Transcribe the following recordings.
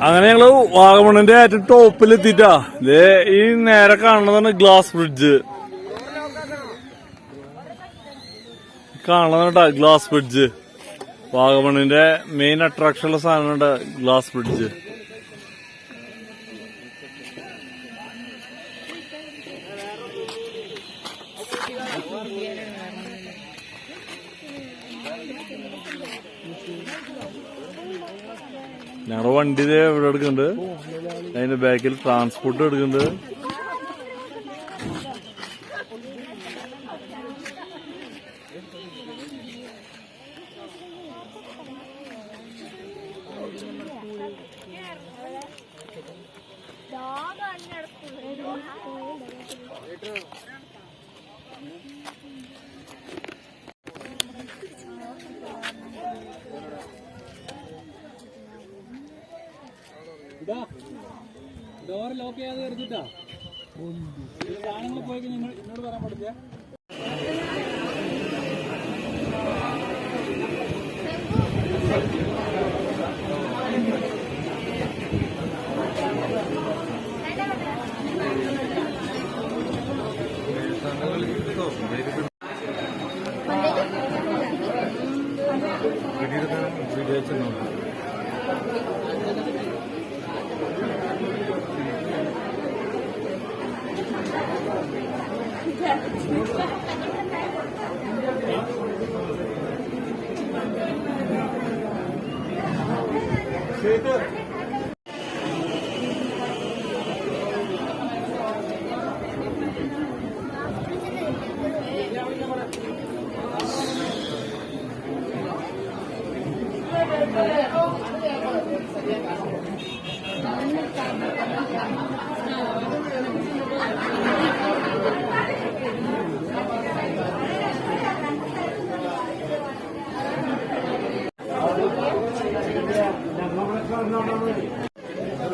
അങ്ങനെ ഞങ്ങള് വാഗമണിന്റെ ഏറ്റവും ടോപ്പിലെത്തിട്ടാ. ഇതേ ഈ നേരെ കാണുന്നതാണ് ഗ്ലാസ് ബ്രിഡ്ജ്. കാണുന്നതാ ഗ്ലാസ് ബ്രിഡ്ജ്. വാഗമണിന്റെ മെയിൻ അട്രാക്ഷൻ ഉള്ള സാധനമുണ്ട് ഗ്ലാസ് ബ്രിഡ്ജ്. ഞങ്ങളുടെ വണ്ടി എവിടെ എടുക്കുന്നുണ്ട്, അതിന്റെ ബാക്കിൽ ട്രാൻസ്പോർട്ട് എടുക്കുന്നുണ്ട്. ഡോർ ലോക്ക് ചെയ്യാതെ കരുതിട്ടാ സാധനങ്ങൾ പോയി എന്നോട് പറയാൻ പാടില്ല.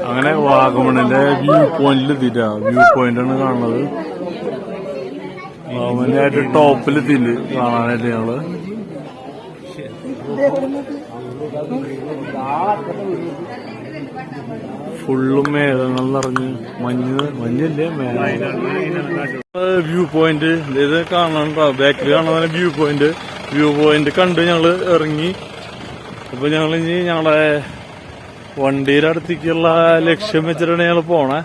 അങ്ങനെ വാഗമണിന്റെ വ്യൂ പോയിന്റിൽ എത്തിയിട്ടാ. വ്യൂ പോയിന്റ് ആണ് കാണുന്നത്. വാഗമണിന്റെ ഏറ്റവും ടോപ്പിലെത്തിയില്ല കാണാനായിട്ട് ഞങ്ങള്. ഫുള്ളും മേഘങ്ങൾ നിറഞ്ഞ് മഞ്ഞില്ലേ വ്യൂ പോയിന്റ് ഇത് കാണാനുണ്ടോ? ബാക്കിൽ കാണുന്ന വ്യൂ പോയിന്റ് കണ്ട് ഞങ്ങള് ഇറങ്ങി. അപ്പൊ ഞങ്ങളിനി ഞങ്ങളെ വണ്ടിയുടെ അടുത്തേക്കുള്ള ലക്ഷ്യം വെച്ചിട്ടാണ് ഞങ്ങൾ പോണേ.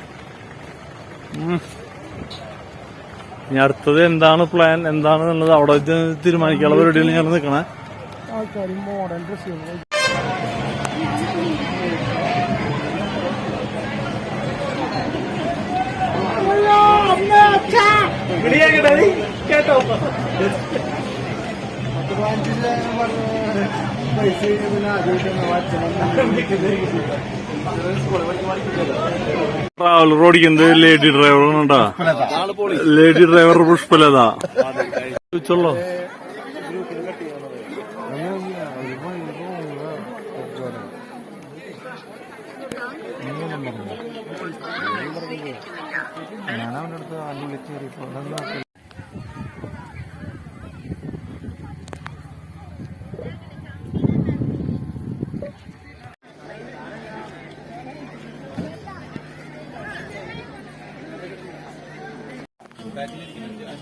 ഇനി അടുത്തത് എന്താണ് പ്ലാൻ എന്താണെന്നുള്ളത് അവിടെ തീരുമാനിക്കാനുള്ള പരിപാടിയിൽ ഞങ്ങൾ നിൽക്കണേ. ട്രാവലർ ഓടിക്കുന്നത് ലേഡി ഡ്രൈവറാണോ? ലേഡി ഡ്രൈവർ പുഷ്പലത ചോദിച്ചോളൂ.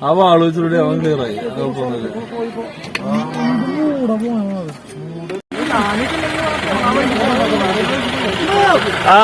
ആ വാള് വെച്ചിലൂടെ അവൻ ക്ലിയറായി. ആ